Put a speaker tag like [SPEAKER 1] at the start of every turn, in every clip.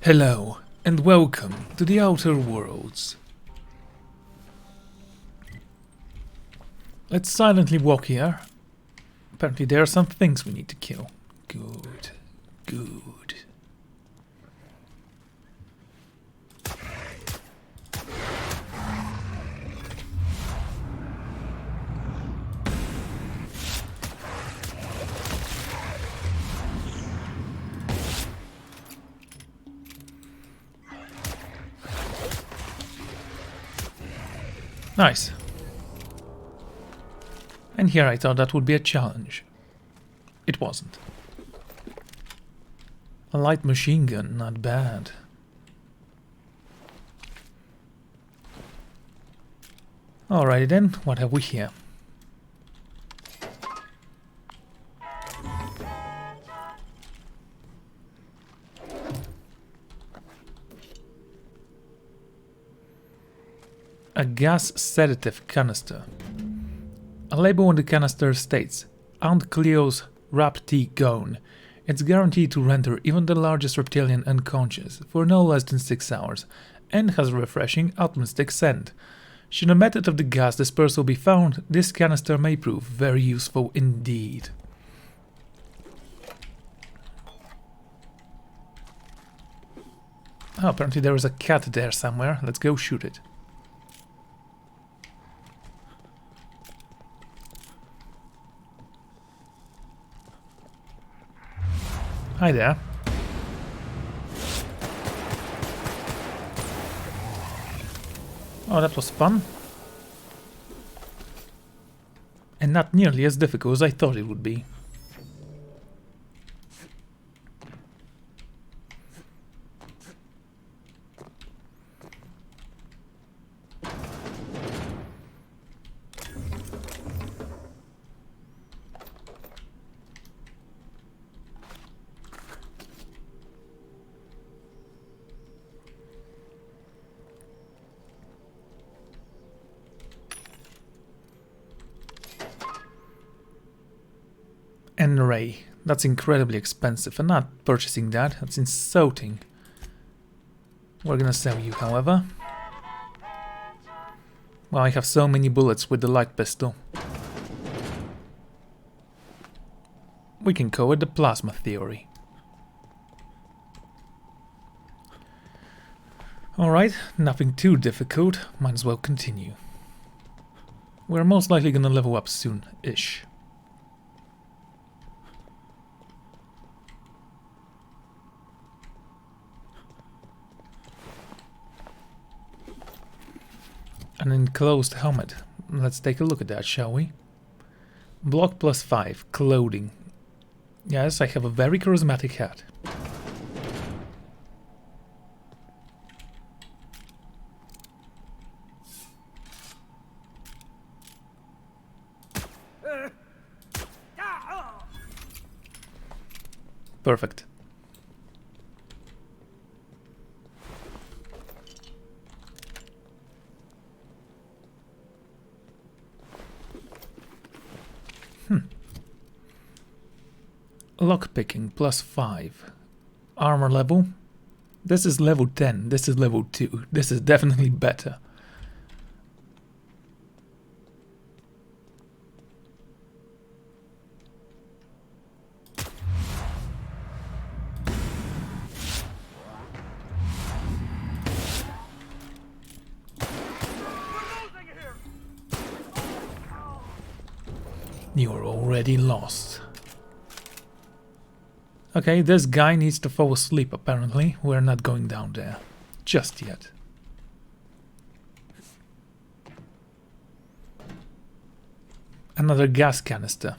[SPEAKER 1] Hello, and welcome to the Outer Worlds. Let's silently walk here. Apparently there are some things we need to kill. Good, good. Nice. And here I thought that would be a challenge. It wasn't. A light machine gun, not bad. Alrighty then, what have we here? A gas sedative canister. A label on the canister states, Aunt Cleo's Rap Tea Gone. It's guaranteed to render even the largest reptilian unconscious for no less than 6 hours, and has a refreshing optimistic scent. Should a method of the gas dispersal be found, this canister may prove very useful indeed. Oh, apparently there is a cat there somewhere. Let's go shoot it. Hi there. Oh, that was fun. And not nearly as difficult as I thought it would be. An array. That's incredibly expensive. I'm not purchasing that. That's insulting. We're gonna sell you, however. Well, I have so many bullets with the light pistol. We can call it the plasma theory. Alright, nothing too difficult. Might as well continue. We're most likely gonna level up soon-ish. An enclosed helmet. Let's take a look at that, shall we? Block +5, clothing. Yes, I have a very charismatic hat. Perfect. Lockpicking +5. Armor level. This is level 10. This is level 2. This is definitely better. You're already lost. Okay, this guy needs to fall asleep apparently. We're not going down there. Just yet. Another gas canister.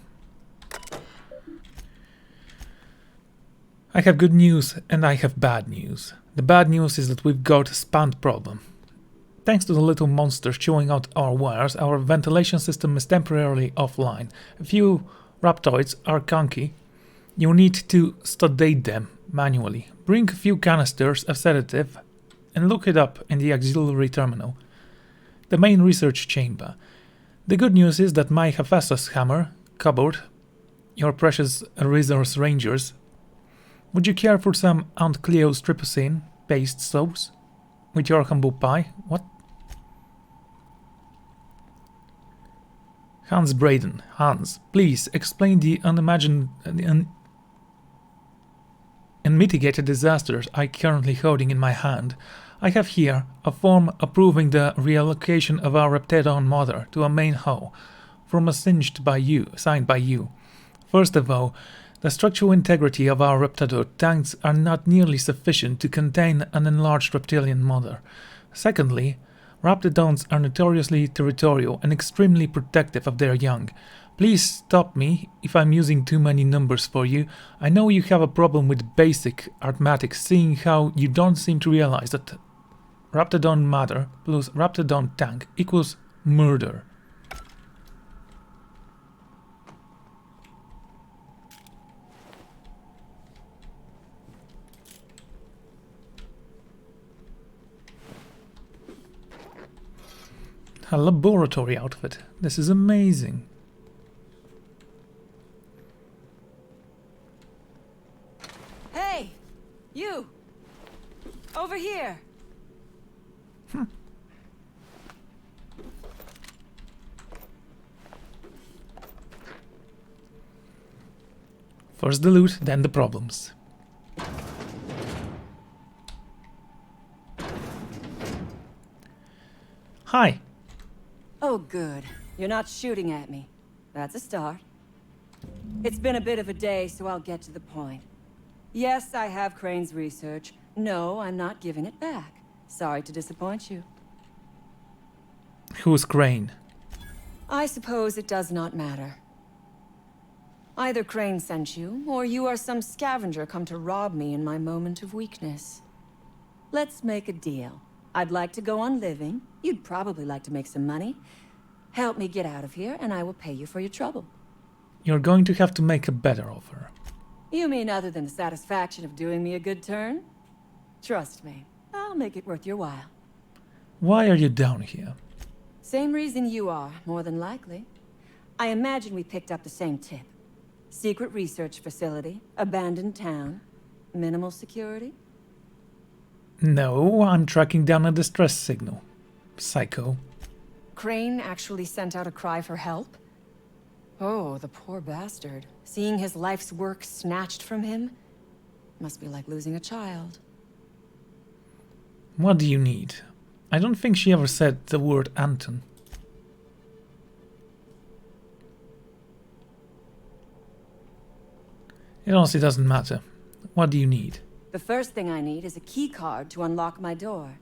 [SPEAKER 1] I have good news and I have bad news. The bad news is that we've got a spawn problem. Thanks to the little monster chewing out our wires, our ventilation system is temporarily offline. A few raptoids are conky. You'll need to study them manually. Bring a few canisters of sedative and look it up in the auxiliary terminal, the main research chamber. The good news is that my Hephaestus hammer cupboard, your precious resource rangers. Would you care for some Aunt Cleo's Tryptophan? paste sauce with your humble pie. What? Hans Braden. Hans, please explain the unmitigated disasters I currently holding in my hand. I have here a form approving the reallocation of our Reptidon mother to a main hull, signed by you. First of all, the structural integrity of our Reptidon tanks are not nearly sufficient to contain an enlarged reptilian mother. Secondly, Raptidons are notoriously territorial and extremely protective of their young. Please stop me if I'm using too many numbers for you. I know you have a problem with basic arithmetic, seeing how you don't seem to realize that Raptidon mother plus Raptidon tank equals murder. A laboratory outfit. This is amazing.
[SPEAKER 2] Hey! You! Over here!
[SPEAKER 1] First the loot, then the problems. Hi.
[SPEAKER 2] Oh, good. You're not shooting at me. That's a start. It's been a bit of a day, so I'll get to the point. Yes, I have Crane's research. No, I'm not giving it back. Sorry to disappoint you.
[SPEAKER 1] Who's Crane?
[SPEAKER 2] I suppose it does not matter. Either Crane sent you, or you are some scavenger come to rob me in my moment of weakness. Let's make a deal. I'd like to go on living. You'd probably like to make some money. Help me get out of here, and I will pay you for your trouble.
[SPEAKER 1] You're going to have to make a better offer.
[SPEAKER 2] You mean other than the satisfaction of doing me a good turn? Trust me, I'll make it worth your while.
[SPEAKER 1] Why are you down here?
[SPEAKER 2] Same reason you are, more than likely. I imagine we picked up the same tip. Secret research facility, abandoned town, minimal security?
[SPEAKER 1] No, I'm tracking down a distress signal. Psycho.
[SPEAKER 2] Crane actually sent out a cry for help? Oh, the poor bastard. Seeing his life's work snatched from him? Must be like losing a child.
[SPEAKER 1] What do you need? I don't think she ever said the word Anton. It honestly doesn't matter. What do you need?
[SPEAKER 2] The first thing I need is a key card to unlock my door.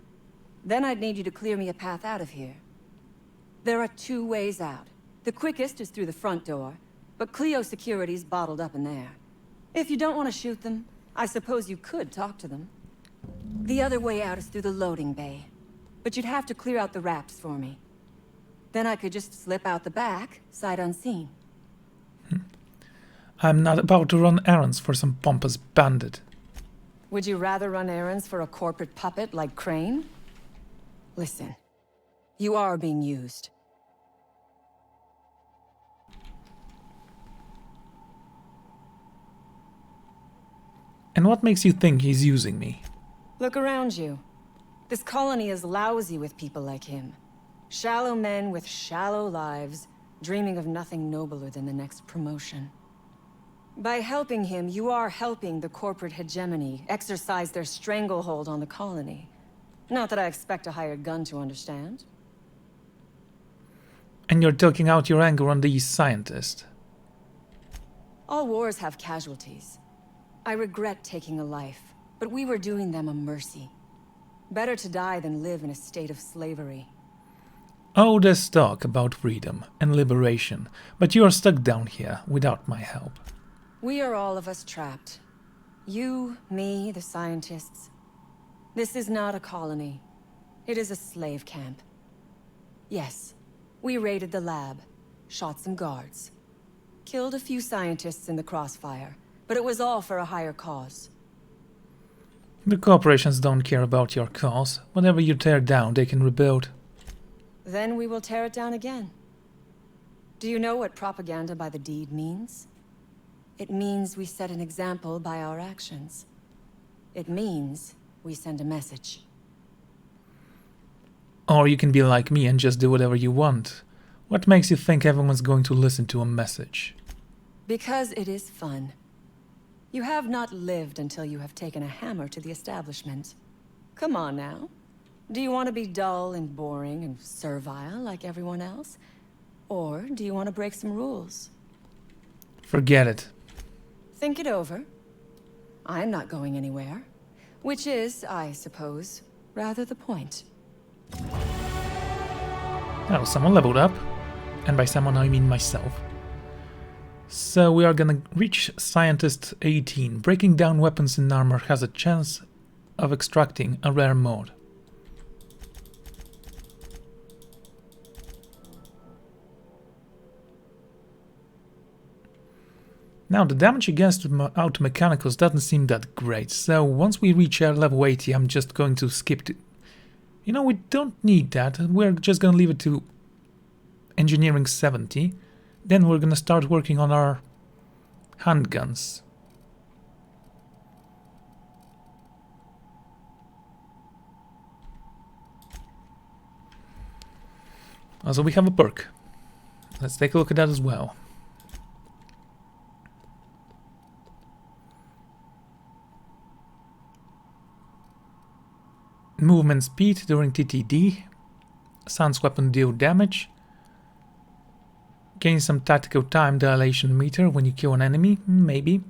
[SPEAKER 2] Then I'd need you to clear me a path out of here. There are 2 ways out. The quickest is through the front door, but Clio security's bottled up in there. If you don't want to shoot them, I suppose you could talk to them. The other way out is through the loading bay, but you'd have to clear out the wraps for me. Then I could just slip out the back, sight unseen.
[SPEAKER 1] I'm not about to run errands for some pompous bandit.
[SPEAKER 2] Would you rather run errands for a corporate puppet like Crane? Listen, you are being used.
[SPEAKER 1] And what makes you think he's using me?
[SPEAKER 2] Look around you. This colony is lousy with people like him. Shallow men with shallow lives, dreaming of nothing nobler than the next promotion. By helping him, you are helping the corporate hegemony exercise their stranglehold on the colony. Not that I expect a hired gun to understand.
[SPEAKER 1] And you're taking out your anger on these scientists.
[SPEAKER 2] All wars have casualties. I regret taking a life, but we were doing them a mercy. Better to die than live in a state of slavery.
[SPEAKER 1] Oh, there's talk about freedom and liberation, but you're stuck down here without my help.
[SPEAKER 2] We are all of us trapped. You, me, the scientists. This is not a colony. It is a slave camp. Yes, we raided the lab, shot some guards. Killed a few scientists in the crossfire, but it was all for a higher cause.
[SPEAKER 1] The corporations don't care about your cause. Whatever you tear down, they can rebuild.
[SPEAKER 2] Then we will tear it down again. Do you know what propaganda by the deed means? It means we set an example by our actions. It means we send a message.
[SPEAKER 1] Or you can be like me and just do whatever you want. What makes you think everyone's going to listen to a message?
[SPEAKER 2] Because it is fun. You have not lived until you have taken a hammer to the establishment. Come on now. Do you want to be dull and boring and servile like everyone else? Or do you want to break some rules?
[SPEAKER 1] Forget it.
[SPEAKER 2] Think it over. I'm not going anywhere. Which is, I suppose, rather the point.
[SPEAKER 1] Oh, someone leveled up. And by someone I mean myself. So we are gonna reach Scientist 18. Breaking down weapons and armor has a chance of extracting a rare mod. Now the damage against auto mechanicals doesn't seem that great, so once we reach level 80 I'm just going to skip to... You know, we don't need that, we're just gonna leave it to engineering 70. Then we're gonna start working on our handguns. Also we have a perk. Let's take a look at that as well. Movement speed during TTD. Sans weapon deal damage. Gain some tactical time dilation meter when you kill an enemy, maybe.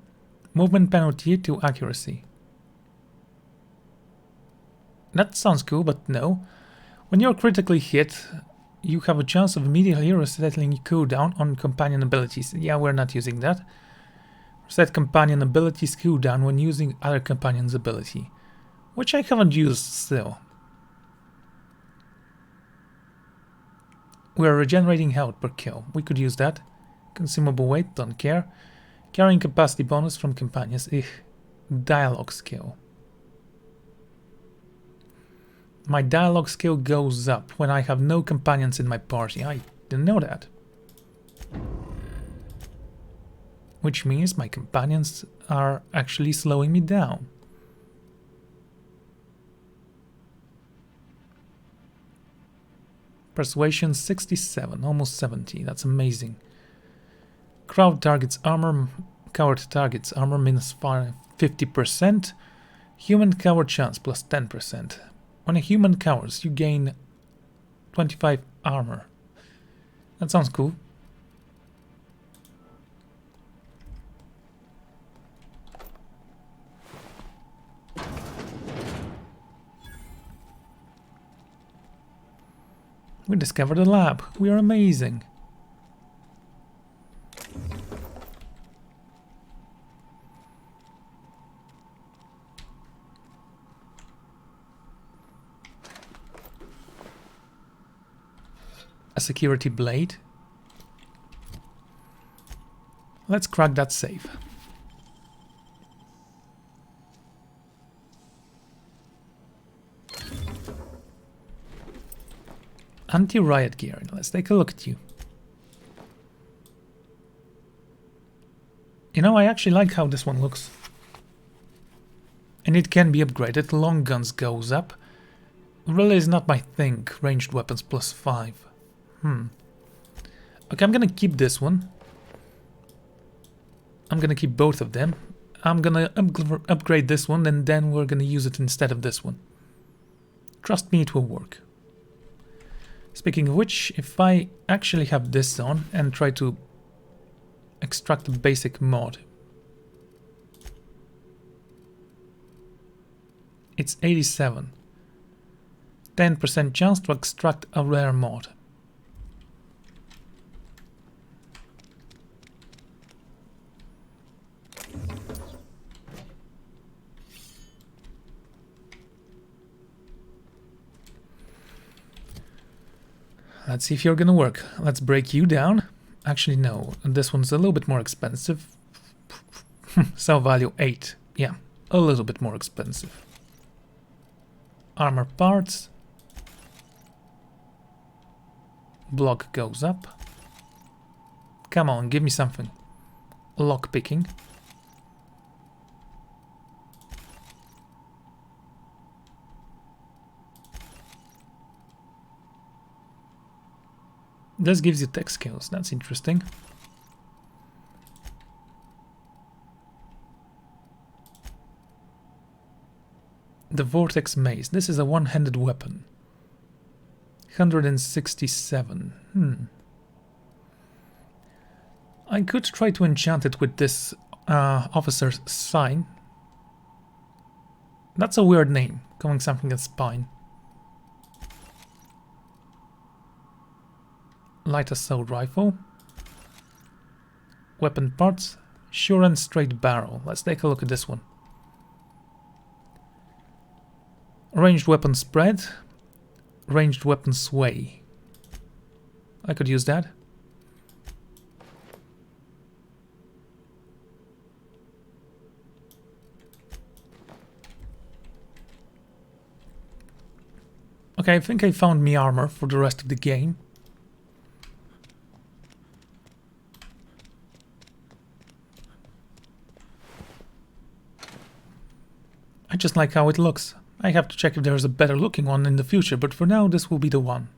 [SPEAKER 1] Movement penalty to accuracy. That sounds cool, but no. When you're critically hit, you have a chance of immediately resetting your cooldown on companion abilities. Yeah, we're not using that. Reset companion abilities cooldown when using other companion's ability, which I haven't used still. We're regenerating health per kill. We could use that. Consumable weight, don't care. Carrying capacity bonus from companions. Dialogue skill. My dialogue skill goes up when I have no companions in my party. I didn't know that. Which means my companions are actually slowing me down. Persuasion 67, almost 70. That's amazing. Crowd targets armor, coward targets armor minus 50%. Human coward chance plus 10%. When a human cowers, you gain 25 armor. That sounds cool. We discovered a lab. We are amazing. A security blade. Let's crack that safe. Anti-riot gear. Let's take a look at you. You know, I actually like how this one looks. And it can be upgraded. Long guns goes up. Really is not my thing. Ranged weapons plus 5. Okay, I'm gonna keep this one. I'm gonna keep both of them. I'm gonna upgrade this one and then we're gonna use it instead of this one. Trust me, it will work. Speaking of which, if I actually have this on and try to extract a basic mod, it's 87. 10% chance to extract a rare mod. Let's see if you're gonna work. Let's break you down. Actually, no. This one's a little bit more expensive. Sell value 8. Yeah, a little bit more expensive. Armor parts. Block goes up. Come on, give me something. Lock picking. This gives you tech skills, that's interesting. The Vortex Mace, this is a one-handed weapon. 167. I could try to enchant it with this officer's sign. That's a weird name, calling something a spine. Light assault rifle. Weapon parts. Sure and straight barrel. Let's take a look at this one. Ranged weapon spread. Ranged weapon sway. I could use that. Okay, I think I found me armor for the rest of the game. I just like how it looks. I have to check if there's a better looking one in the future, but for now this will be the one.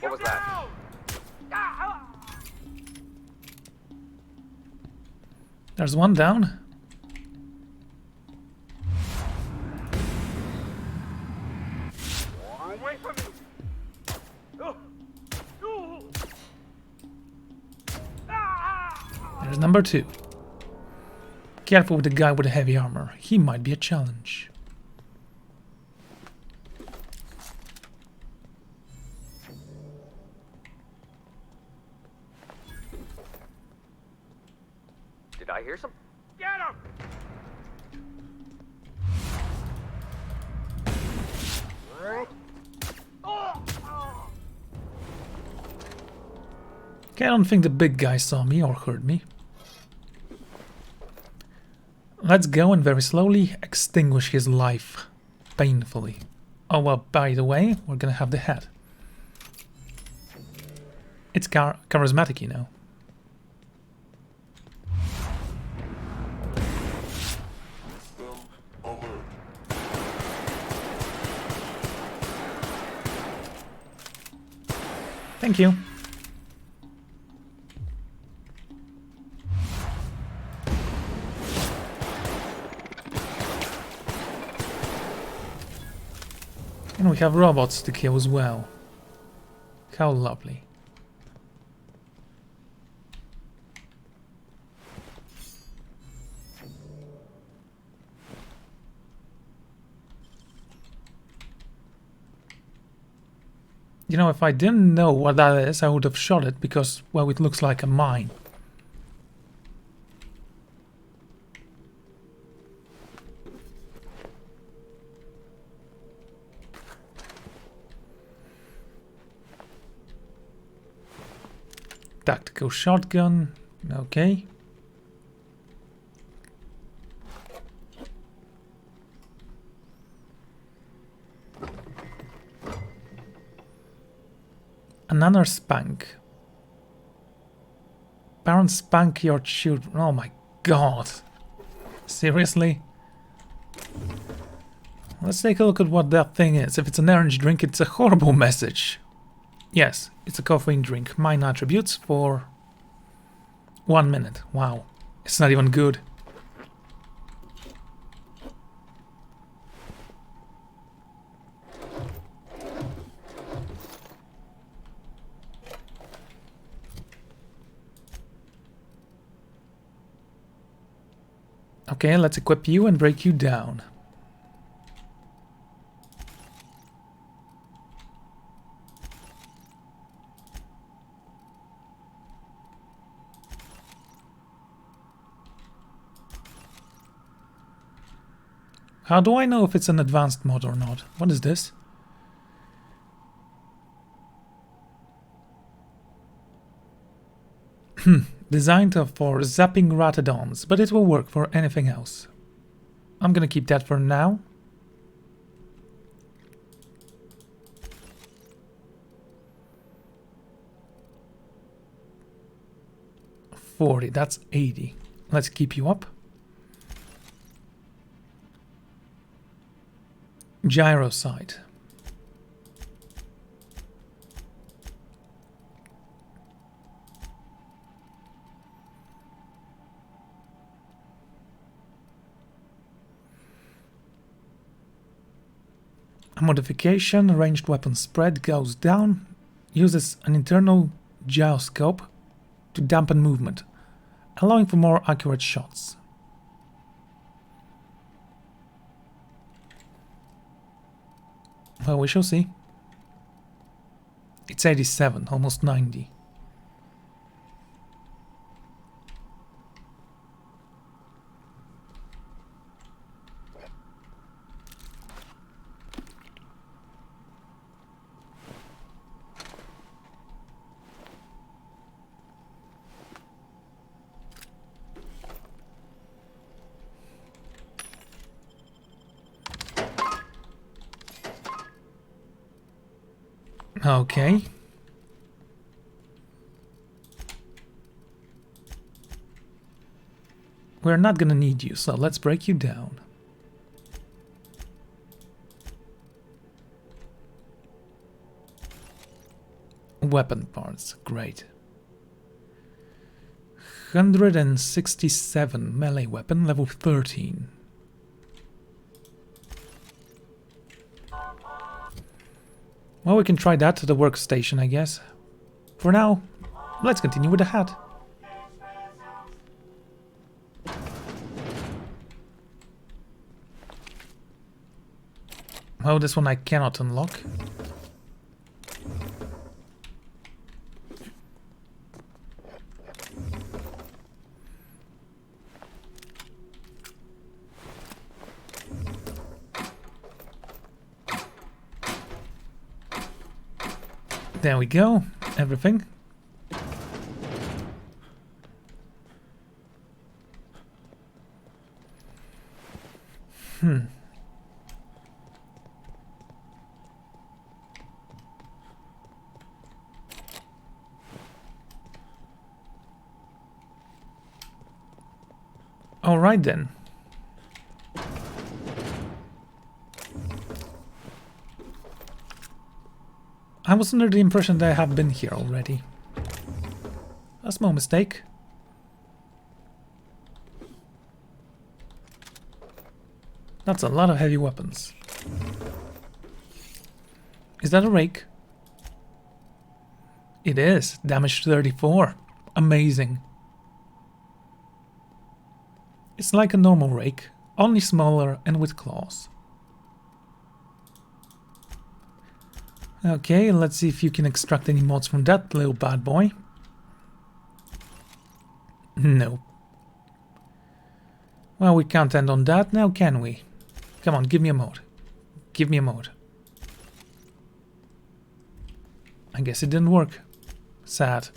[SPEAKER 3] What was that?
[SPEAKER 1] There's one down.
[SPEAKER 3] Away from me!
[SPEAKER 1] There's number 2. Careful with the guy with the heavy armor. He might be a challenge.
[SPEAKER 3] Did I hear some? Get him!
[SPEAKER 1] Okay, I don't think the big guy saw me or heard me. Let's go and very slowly extinguish his life. Painfully. Oh well, by the way, we're gonna have the hat. It's charismatic, you know. Thank you. And we have robots to kill as well. How lovely. You know, if I didn't know what that is, I would have shot it because, well, it looks like a mine. Tactical shotgun, okay. Another spank. Parents spank your children. Oh my god. Seriously? Let's take a look at what that thing is. If it's an orange drink, it's a horrible message. Yes, it's a caffeine drink. Mine attributes for 1 minute. Wow. It's not even good. Okay, let's equip you and break you down. How do I know if it's an advanced mod or not? What is this? Designed for zapping ratadons, but it will work for anything else. I'm gonna keep that for now. $40, that's 80. Let's keep you up. Gyro sight. A modification, ranged weapon spread goes down, uses an internal gyroscope to dampen movement, allowing for more accurate shots. Well, we shall see. It's 87, almost 90. Okay. We're not gonna need you, so let's break you down. Weapon parts, great. 167 melee weapon, level 13. Well, we can try that at the workstation, I guess. For now, let's continue with the hat. Oh, this one I cannot unlock. There we go, everything. All right then. I was under the impression that I have been here already. A small mistake. That's a lot of heavy weapons. Is that a rake? It is. Damage 34. Amazing. It's like a normal rake, only smaller and with claws. Okay, let's see if you can extract any mods from that little bad boy. No. Well, we can't end on that now, can we? Come on, give me a mod. Give me a mod. I guess it didn't work. Sad.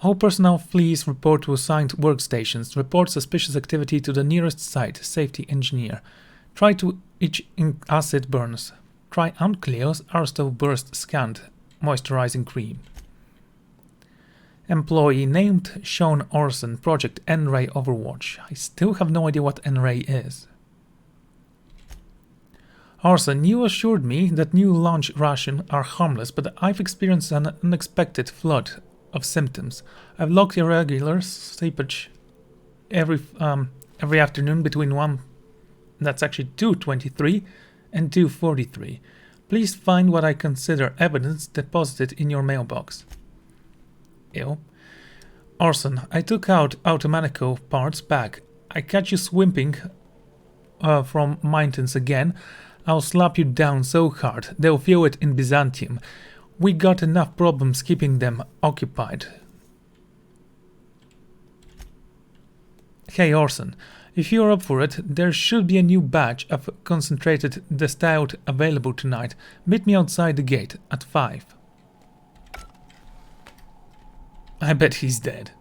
[SPEAKER 1] All personnel please report to assigned workstations. Report suspicious activity to the nearest site. Safety engineer. Try to each acid burns. Try Aunt Cleo's Arstal Burst Scanned Moisturizing Cream. Employee named Sean Orson. Project N-Ray Overwatch. I still have no idea what N-Ray is. Orson, you assured me that new launch rations are harmless, but I've experienced an unexpected flood of symptoms. I've logged irregular seepage every afternoon between 2:23 and 2:43. Please find what I consider evidence deposited in your mailbox. Ew. Orson, I took out Automatico parts back. I catch you swimping from mountains again. I'll slap you down so hard they'll feel it in Byzantium. We got enough problems keeping them occupied. Hey Orson, if you're up for it, there should be a new batch of concentrated distilled available tonight. Meet me outside the gate at 5. I bet he's dead.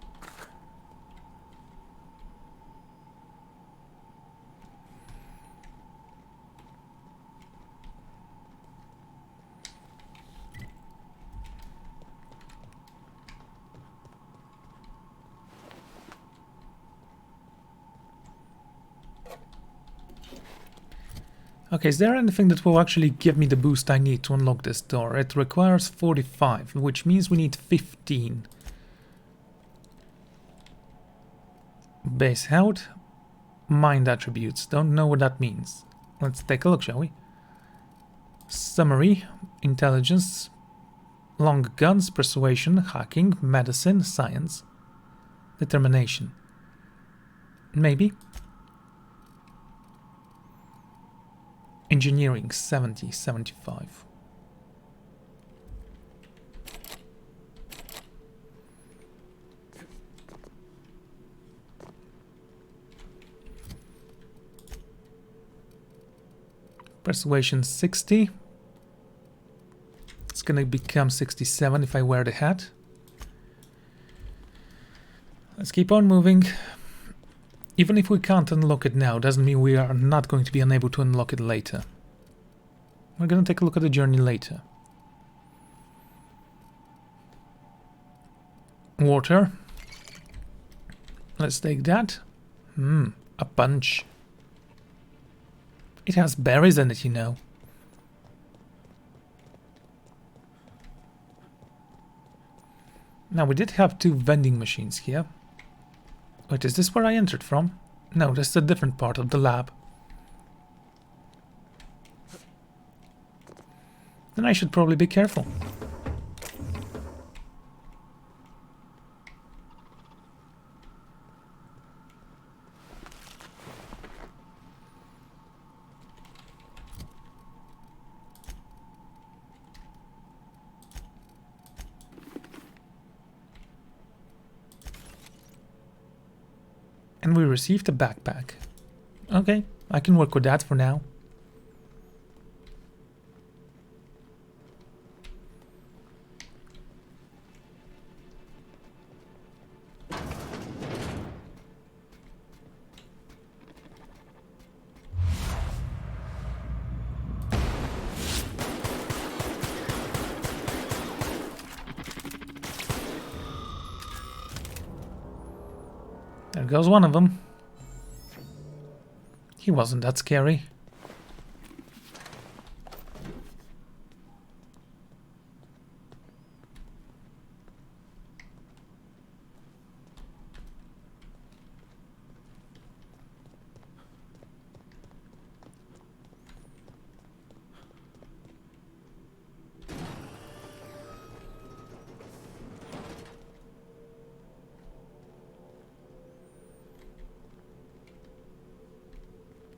[SPEAKER 1] Okay, is there anything that will actually give me the boost I need to unlock this door? It requires 45, which means we need 15. Base health, mind attributes. Don't know what that means. Let's take a look, shall we? Summary, intelligence, long guns, persuasion, hacking, medicine, science, determination. Maybe. Engineering, 70, 75. Persuasion, 60. It's gonna become 67 if I wear the hat. Let's keep on moving. Even if we can't unlock it now, doesn't mean we are not going to be unable to unlock it later. We're gonna take a look at the journey later. Water. Let's take that. A punch. It has berries in it, you know. Now, we did have 2 vending machines here. Wait, is this where I entered from? No, this is a different part of the lab. Then I should probably be careful. And we received a backpack. Okay, I can work with that for now. There goes one of them. He wasn't that scary.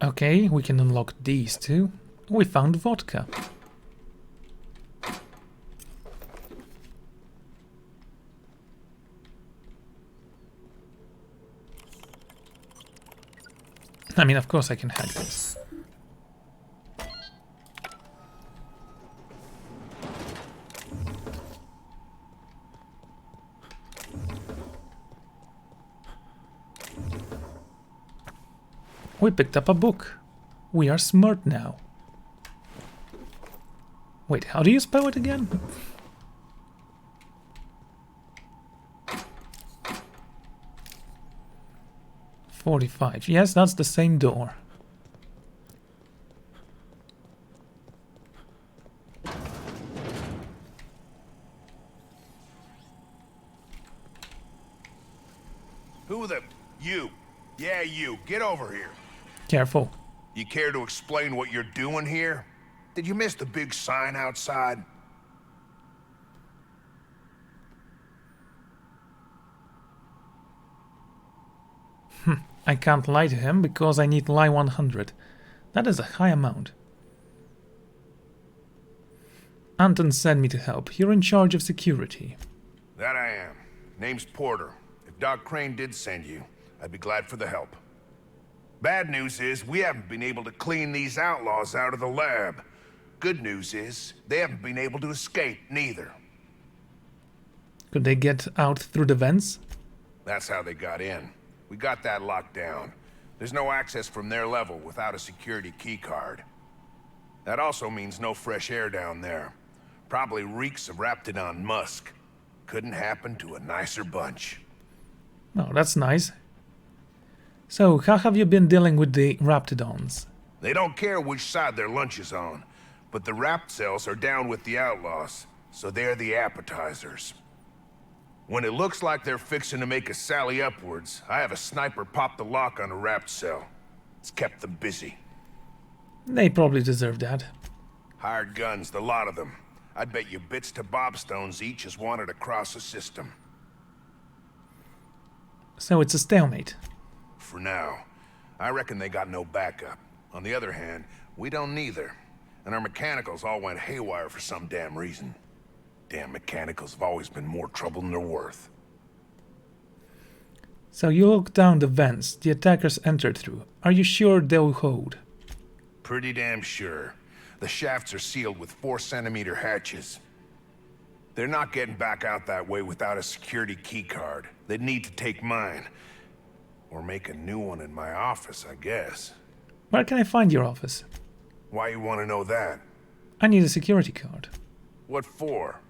[SPEAKER 1] Okay, we can unlock these too. We found vodka. I mean, of course I can hack this. We picked up a book. We are smart now. Wait, how do you spell it again? $45. Yes, that's the same door.
[SPEAKER 4] Who the... You. Yeah, you. Get over here.
[SPEAKER 1] Careful.
[SPEAKER 4] You care to explain what you're doing here? Did you miss the big sign outside?
[SPEAKER 1] I can't lie to him because I need lie 100. That is a high amount. Anton sent me to help. You're in charge of security.
[SPEAKER 4] That I am. Name's Porter. If Doc Crane did send you, I'd be glad for the help. Bad news is, we haven't been able to clean these outlaws out of the lab. Good news is, they haven't been able to escape, neither.
[SPEAKER 1] Could they get out through the vents?
[SPEAKER 4] That's how they got in. We got that locked down. There's no access from their level without a security keycard. That also means no fresh air down there. Probably reeks of Raptidon musk. Couldn't happen to a nicer bunch.
[SPEAKER 1] Oh, that's nice. So, how have you been dealing with the Raptidons?
[SPEAKER 4] They don't care which side their lunch is on, but the Rapt cells are down with the outlaws, so they're the appetizers. When it looks like they're fixing to make a sally upwards, I have a sniper pop the lock on a Rapt cell. It's kept them busy.
[SPEAKER 1] They probably deserve that.
[SPEAKER 4] Hired guns, the lot of them. I'd bet you bits to bobstones each is wanted across the system.
[SPEAKER 1] So it's a stalemate.
[SPEAKER 4] For now. I reckon they got no backup. On the other hand, we don't neither. And our mechanicals all went haywire for some damn reason. Damn mechanicals have always been more trouble than they're worth.
[SPEAKER 1] So you look down the vents the attackers entered through. Are you sure they'll hold?
[SPEAKER 4] Pretty damn sure. The shafts are sealed with 4-centimeter hatches. They're not getting back out that way without a security keycard. They'd need to take mine. Or make a new one in my office, I guess.
[SPEAKER 1] Where can I find your office?
[SPEAKER 4] Why you want to know that?
[SPEAKER 1] I need a security card.
[SPEAKER 4] What for?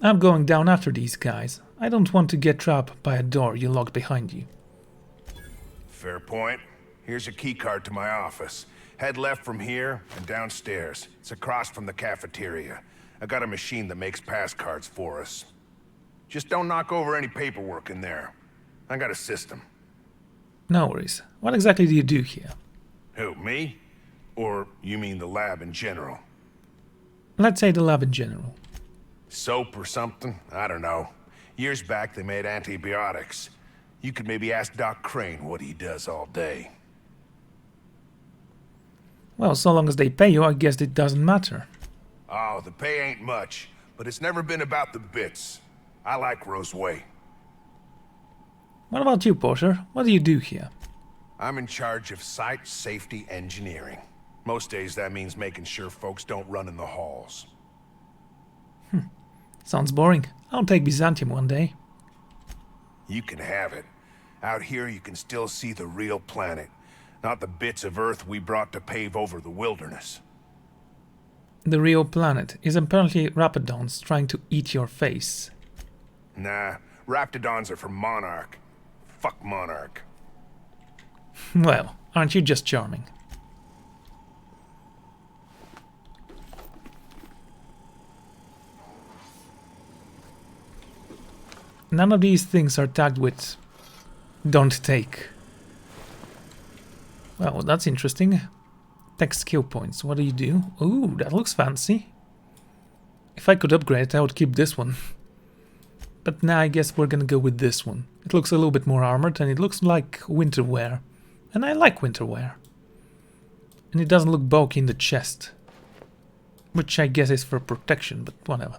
[SPEAKER 1] I'm going down after these guys. I don't want to get trapped by a door you locked behind you.
[SPEAKER 4] Fair point. Here's a keycard to my office. Head left from here and downstairs. It's across from the cafeteria. I got a machine that makes pass cards for us. Just don't knock over any paperwork in there. I got a system.
[SPEAKER 1] No worries. What exactly do you do here?
[SPEAKER 4] Who, me? Or you mean the lab in general?
[SPEAKER 1] Let's say the lab in general.
[SPEAKER 4] Soap or something? I don't know. Years back they made antibiotics. You could maybe ask Doc Crane what he does all day.
[SPEAKER 1] Well, so long as they pay you, I guess it doesn't matter.
[SPEAKER 4] Oh, the pay ain't much, but it's never been about the bits. I like Roseway.
[SPEAKER 1] What about you, Porter? What do you do here?
[SPEAKER 4] I'm in charge of site safety engineering. Most days that means making sure folks don't run in the halls.
[SPEAKER 1] Sounds boring. I'll take Byzantium one day.
[SPEAKER 4] You can have it. Out here you can still see the real planet, not the bits of Earth we brought to pave over the wilderness.
[SPEAKER 1] The real planet is apparently Rapidons trying to eat your face.
[SPEAKER 4] Nah, Raptidons are from Monarch. Fuck Monarch.
[SPEAKER 1] Well, aren't you just charming? None of these things are tagged with "Don't take." Well, that's interesting. Text skill points. What do you do? Ooh, that looks fancy. If I could upgrade it, I would keep this one. But now I guess we're gonna go with this one. It looks a little bit more armored and it looks like winter wear. And I like winter wear. And it doesn't look bulky in the chest. Which I guess is for protection, but whatever.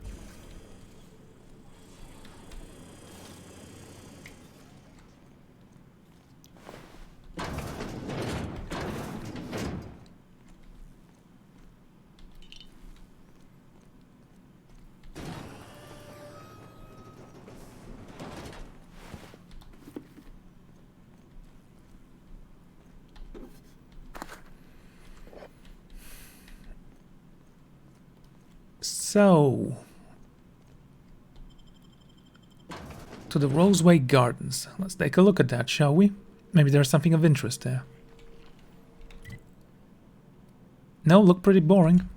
[SPEAKER 1] So, to the Roseway Gardens. Let's take a look at that, shall we? Maybe there's something of interest there. No, look pretty boring.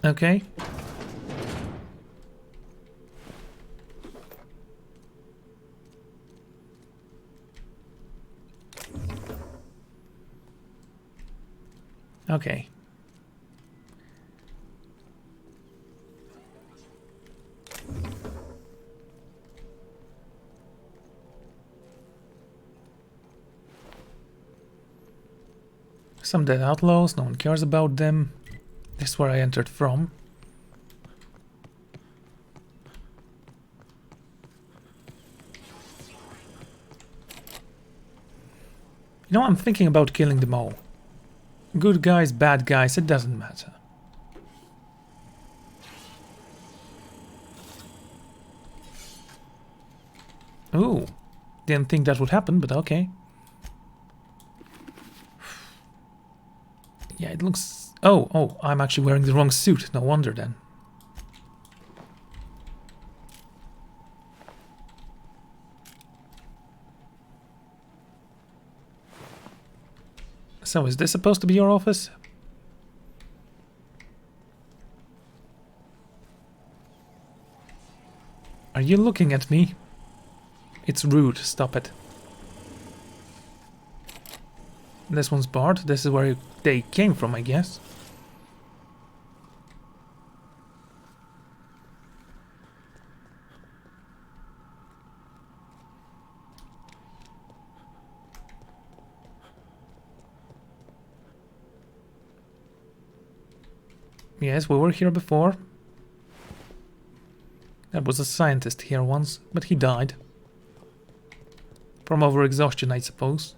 [SPEAKER 1] Okay. Okay. Some dead outlaws, no one cares about them. This is where I entered from. You know, I'm thinking about killing them all. Good guys, bad guys, it doesn't matter. Ooh, didn't think that would happen, but okay. Yeah, it looks... Oh, I'm actually wearing the wrong suit. No wonder then. So, is this supposed to be your office? Are you looking at me? It's rude, stop it. This one's barred. This is where they came from, I guess. Yes, we were here before. There was a scientist here once, but he died. From overexhaustion, I suppose.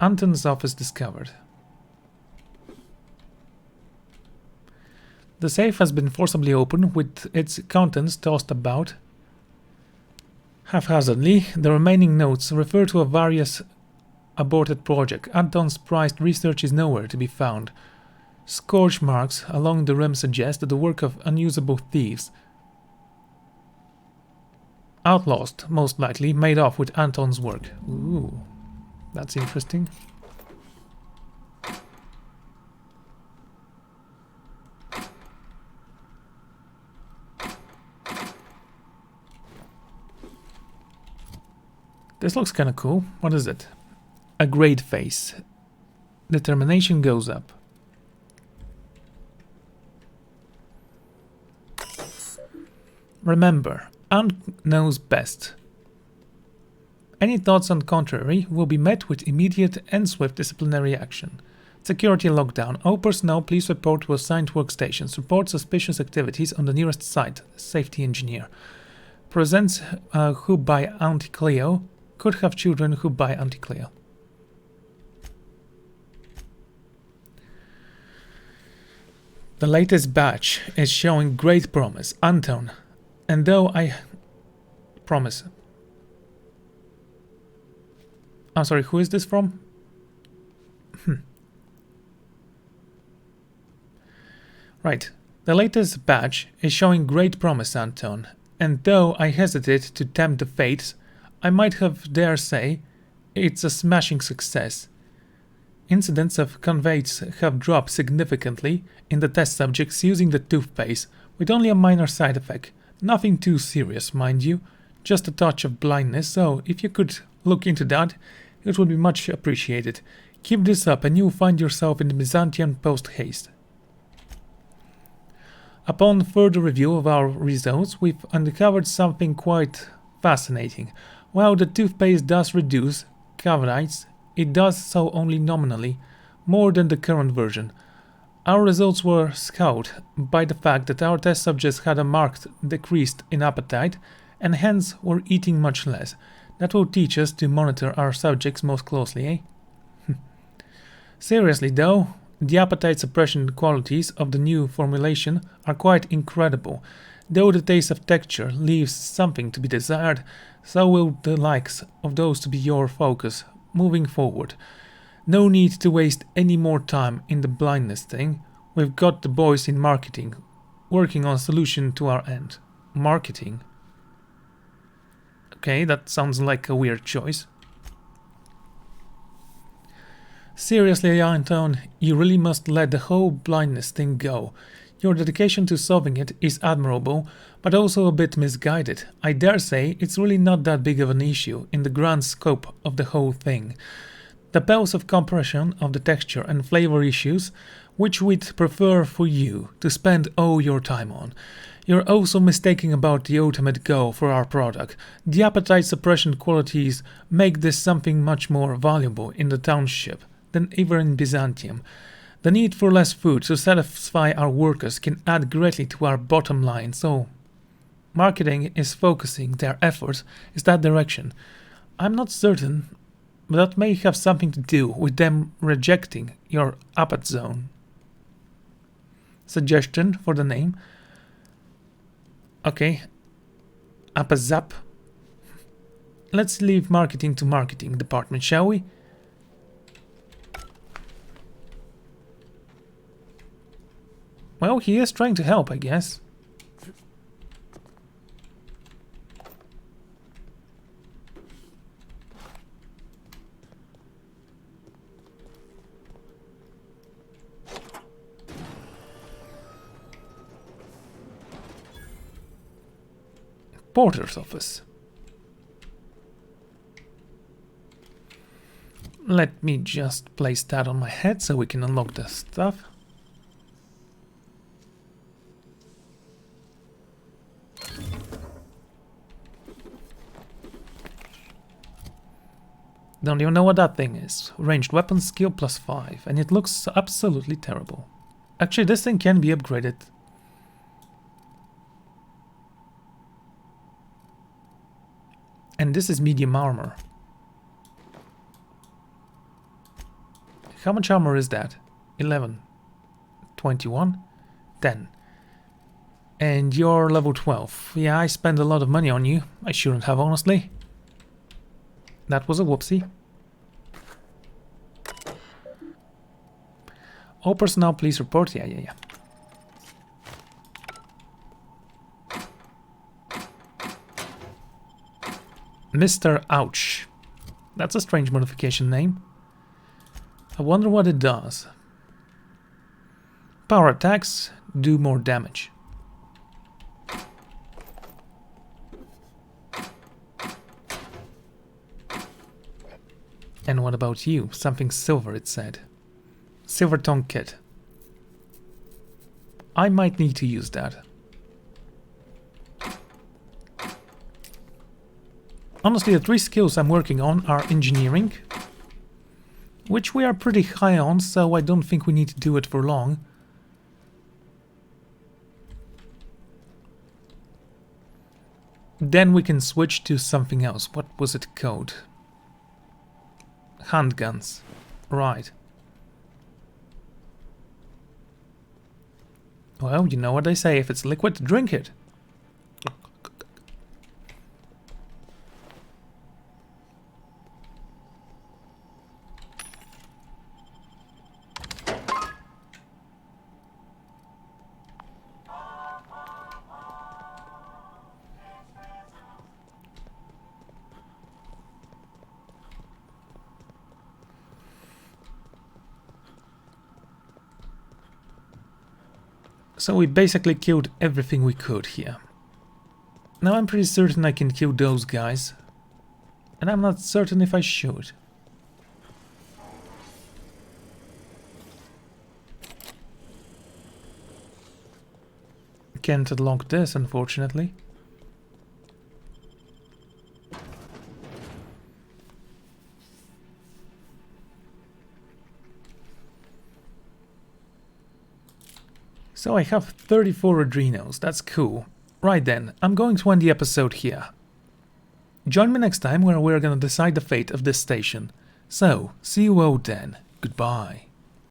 [SPEAKER 1] Anton's office discovered. The safe has been forcibly opened, with its contents tossed about haphazardly. The remaining notes refer to a various aborted project. Anton's prized research is nowhere to be found. Scorch marks along the rim suggest the work of unusable thieves. Outlaws, most likely, made off with Anton's work. Ooh, that's interesting. This looks kinda cool. What is it? A grade face. Determination goes up. Remember, Ant knows best. Any thoughts on the contrary will be met with immediate and swift disciplinary action. Security lockdown. All personnel please report to assigned workstations. Report suspicious activities on the nearest site. Safety engineer. Presents who by Auntie Cleo. Could have children who by Auntie Cleo. The latest batch is showing great promise. Anton. And though I promise. I'm sorry, who is this from? Right. The latest batch is showing great promise, Anton. And though I hesitate to tempt the fates, I might have dare say it's a smashing success. Incidents of conveys have dropped significantly in the test subjects using the toothpaste, with only a minor side effect. Nothing too serious, mind you, just a touch of blindness, so if you could look into that, it would be much appreciated. Keep this up and you'll find yourself in the Byzantine post-haste. Upon further review of our results, we've uncovered something quite fascinating. While the toothpaste does reduce cavities, it does so only nominally, more than the current version. Our results were skewed by the fact that our test subjects had a marked decrease in appetite and hence were eating much less. That will teach us to monitor our subjects most closely, eh? Seriously though, the appetite suppression qualities of the new formulation are quite incredible. Though the taste of texture leaves something to be desired, so will the likes of those to be your focus moving forward. No need to waste any more time in the blindness thing. We've got the boys in marketing working on a solution to our end. Marketing. Okay, that sounds like a weird choice. Seriously, Anton, you really must let the whole blindness thing go. Your dedication to solving it is admirable, but also a bit misguided. I dare say it's really not that big of an issue in the grand scope of the whole thing. The bells of compression of the texture and flavor issues, which we'd prefer for you to spend all your time on. You're also mistaken about the ultimate goal for our product. The appetite suppression qualities make this something much more valuable in the township than ever in Byzantium. The need for less food to satisfy our workers can add greatly to our bottom line, so marketing is focusing their efforts in that direction. I'm not certain, but that may have something to do with them rejecting your appetite zone. Suggestion for the name. Okay. Appazap. Let's leave marketing to marketing department, shall we? Well, he is trying to help, I guess. Porter's office. Let me just place that on my head so we can unlock the stuff. Don't even know what that thing is. Ranged weapon skill +5, and it looks absolutely terrible. Actually, this thing can be upgraded. And this is medium armor. How much armor is that? 11, 21, 10. And you're level 12. Yeah, I spend a lot of money on you. I shouldn't have, honestly. That was a whoopsie. All personnel, please report. Yeah. Mr. Ouch. That's a strange modification name. I wonder what it does. Power attacks do more damage. And what about you? Something silver, it said. Silver tongue kit. I might need to use that. Honestly, the 3 skills I'm working on are engineering, which we are pretty high on, so I don't think we need to do it for long. Then we can switch to something else. What was it called? Handguns. Right. Well, you know what they say, if it's liquid, drink it. So we basically killed everything we could here. Now I'm pretty certain I can kill those guys. And I'm not certain if I should. Can't unlock this, unfortunately. So I have 34 adrenals, that's cool. Right then, I'm going to end the episode here. Join me next time where we're gonna decide the fate of this station. So, see you all then. Goodbye.